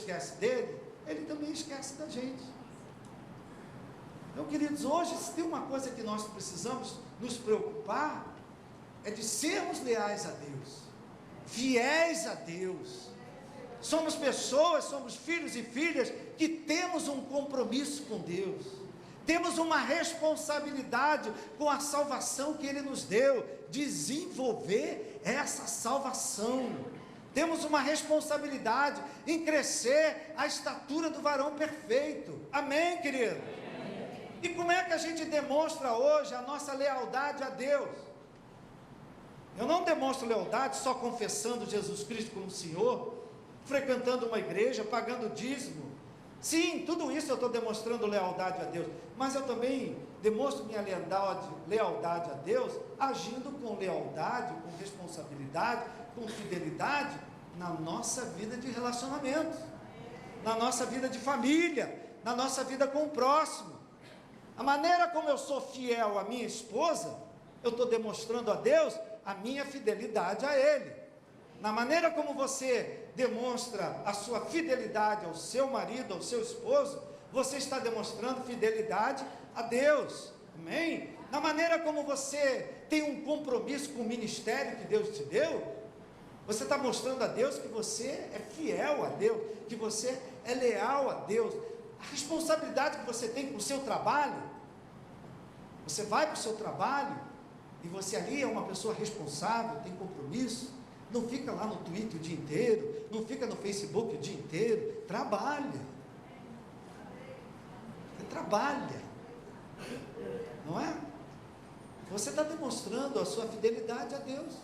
esquece dele, ele também esquece da gente. Então, queridos, hoje, se tem uma coisa que nós precisamos nos preocupar, é de sermos leais a Deus, fiéis a Deus. Somos pessoas, somos filhos e filhas que temos um compromisso com Deus, temos uma responsabilidade com a salvação que Ele nos deu, desenvolver essa salvação. Temos uma responsabilidade em crescer a estatura do varão perfeito. Amém, querido? Amém. E como é que a gente demonstra hoje a nossa lealdade a Deus? Eu não demonstro lealdade só confessando Jesus Cristo como Senhor, frequentando uma igreja, pagando dízimo. Sim, tudo isso eu estou demonstrando lealdade a Deus, mas eu também demonstro minha lealdade a Deus, agindo com lealdade, com responsabilidade, com fidelidade, na nossa vida de relacionamento, na nossa vida de família, na nossa vida com o próximo. A maneira como eu sou fiel à minha esposa, eu estou demonstrando a Deus a minha fidelidade a Ele. Na maneira como você demonstra a sua fidelidade ao seu marido, ao seu esposo, você está demonstrando fidelidade a Deus. Amém? Na maneira como você tem um compromisso com o ministério que Deus te deu, você está mostrando a Deus que você é fiel a Deus, que você é leal a Deus. A responsabilidade que você tem com o seu trabalho, você vai para o seu trabalho, e você ali é uma pessoa responsável, tem compromisso, não fica lá no Twitter o dia inteiro, não fica no Facebook o dia inteiro, trabalha, não é? Você está demonstrando a sua fidelidade a Deus,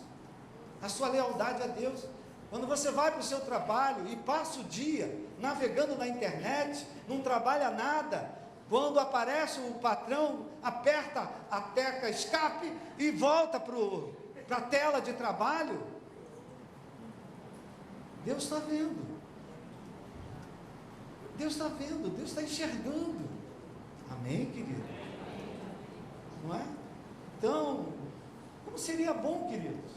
a sua lealdade a Deus. Quando você vai para o seu trabalho e passa o dia navegando na internet, não trabalha nada, quando aparece o patrão, aperta a tecla escape e volta para a tela de trabalho, Deus está vendo, Deus está vendo, Deus está enxergando. Amém, querido? Não é? Então, como seria bom, queridos,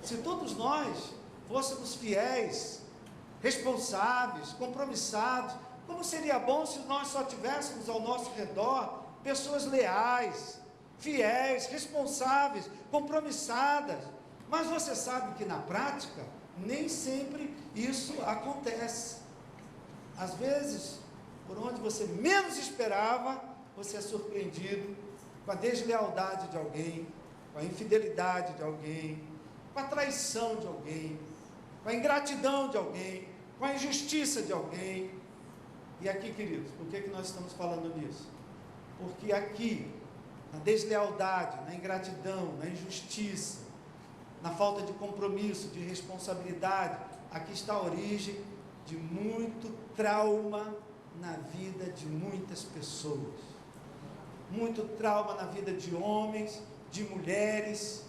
se todos nós fôssemos fiéis, responsáveis, compromissados. Como seria bom se nós só tivéssemos ao nosso redor pessoas leais, fiéis, responsáveis, compromissadas. Mas você sabe que na prática, nem sempre isso acontece. Às vezes, por onde você menos esperava, você é surpreendido com a deslealdade de alguém, com a infidelidade de alguém, com a traição de alguém, com a ingratidão de alguém, com a injustiça de alguém. E aqui, queridos, por que nós estamos falando nisso? Porque aqui, na deslealdade, na ingratidão, na injustiça, na falta de compromisso, de responsabilidade, aqui está a origem de muito trauma na vida de muitas pessoas. Muito trauma na vida de homens, de mulheres,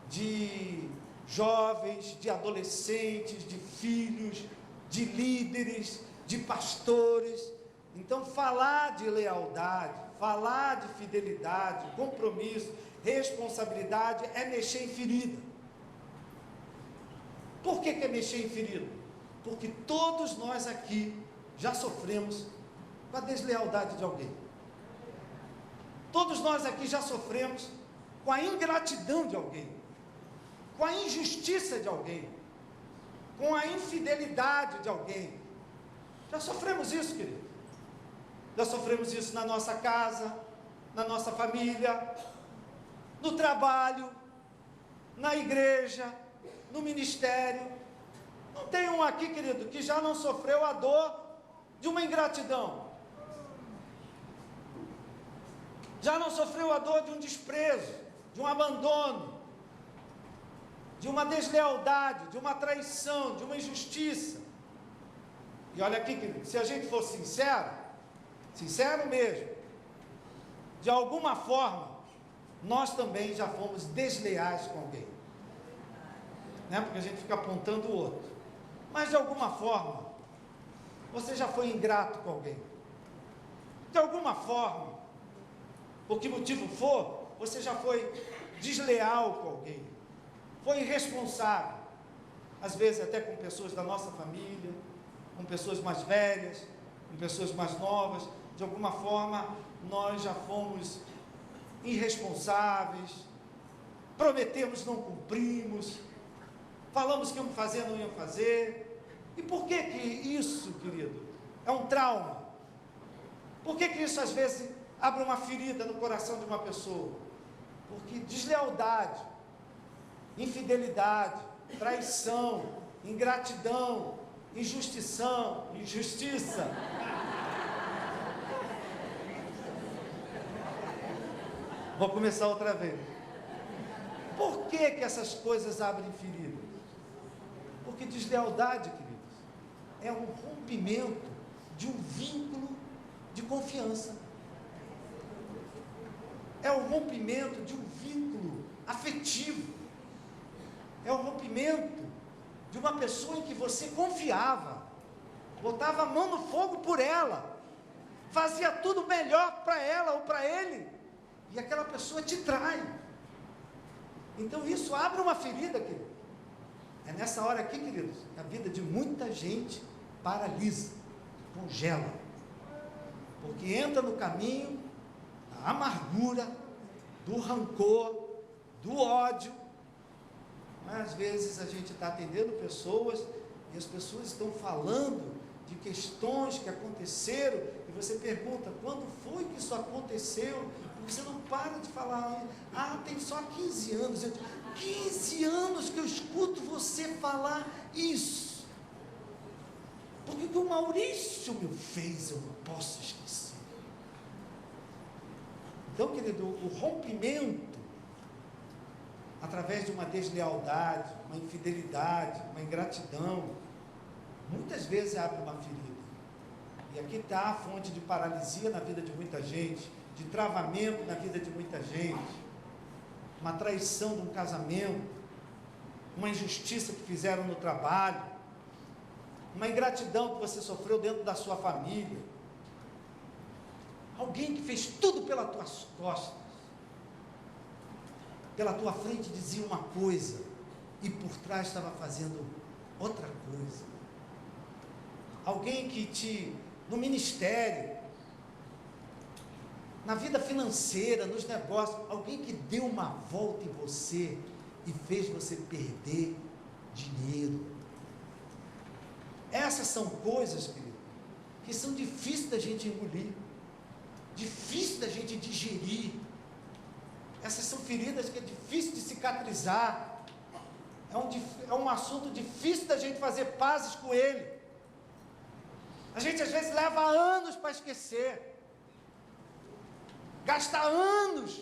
de jovens, de adolescentes, de filhos, de líderes, de pastores. Então, falar de lealdade, falar de fidelidade, compromisso, responsabilidade é mexer em ferida. Por que é mexer em ferida? Porque todos nós aqui já sofremos com a deslealdade de alguém. Todos nós aqui já sofremos com a ingratidão de alguém, com a injustiça de alguém, com a infidelidade de alguém. Já sofremos isso, querido. Já sofremos isso na nossa casa, na nossa família, no trabalho, na igreja, no ministério. Não tem um aqui, querido, que já não sofreu a dor de uma ingratidão, já não sofreu a dor de um desprezo, de um abandono, de uma deslealdade, de uma traição, de uma injustiça. E olha aqui, querido, se a gente for sincero, sincero mesmo, de alguma forma, nós também já fomos desleais com alguém, né? Porque a gente fica apontando o outro, mas de alguma forma, você já foi ingrato com alguém, de alguma forma, por que motivo for, você já foi desleal com alguém, foi irresponsável, às vezes até com pessoas da nossa família, com pessoas mais velhas, com pessoas mais novas. De alguma forma, nós já fomos irresponsáveis, prometemos, não cumprimos, falamos que íamos fazer, não íamos fazer. E por que que isso, querido, é um trauma? Por que que isso às vezes abre uma ferida no coração de uma pessoa? Porque deslealdade, infidelidade, traição, ingratidão, injustiça. Vou começar outra vez. Por que que essas coisas abrem feridas? Porque deslealdade, queridos, é um rompimento de um vínculo de confiança. É o rompimento de um vínculo afetivo. É o rompimento de uma pessoa em que você confiava, botava a mão no fogo por ela, fazia tudo melhor para ela ou para ele, e aquela pessoa te trai. Então isso abre uma ferida, querido. É nessa hora aqui, queridos, que a vida de muita gente paralisa, congela, porque entra no caminho da amargura, do rancor, do ódio. Mas às vezes a gente está atendendo pessoas e as pessoas estão falando de questões que aconteceram e você pergunta, quando foi que isso aconteceu? Porque você não para de falar, tem só 15 anos. Eu digo, 15 anos que eu escuto você falar isso. Porque o que o Maurício me fez, eu não posso esquecer. Então, querido, o rompimento através de uma deslealdade, uma infidelidade, uma ingratidão, muitas vezes abre uma ferida. E aqui está a fonte de paralisia na vida de muita gente, de travamento na vida de muita gente, uma traição de um casamento, uma injustiça que fizeram no trabalho, uma ingratidão que você sofreu dentro da sua família, alguém que fez tudo pelas tuas costas, pela tua frente dizia uma coisa e por trás estava fazendo outra coisa. Alguém que no ministério, na vida financeira, nos negócios, alguém que deu uma volta em você e fez você perder dinheiro. Essas são coisas, querido, que são difíceis da gente engolir, difícil da gente digerir. Essas são feridas que é difícil de cicatrizar. É um assunto difícil da gente fazer pazes com ele. A gente às vezes leva anos para esquecer. Gasta anos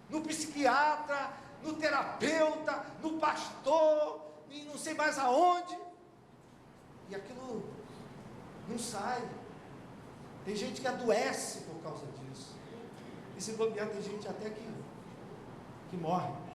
no psiquiatra, no terapeuta, no pastor, e não sei mais aonde. E aquilo não sai. Tem gente que adoece por causa disso. E se bobear, tem gente até que morre.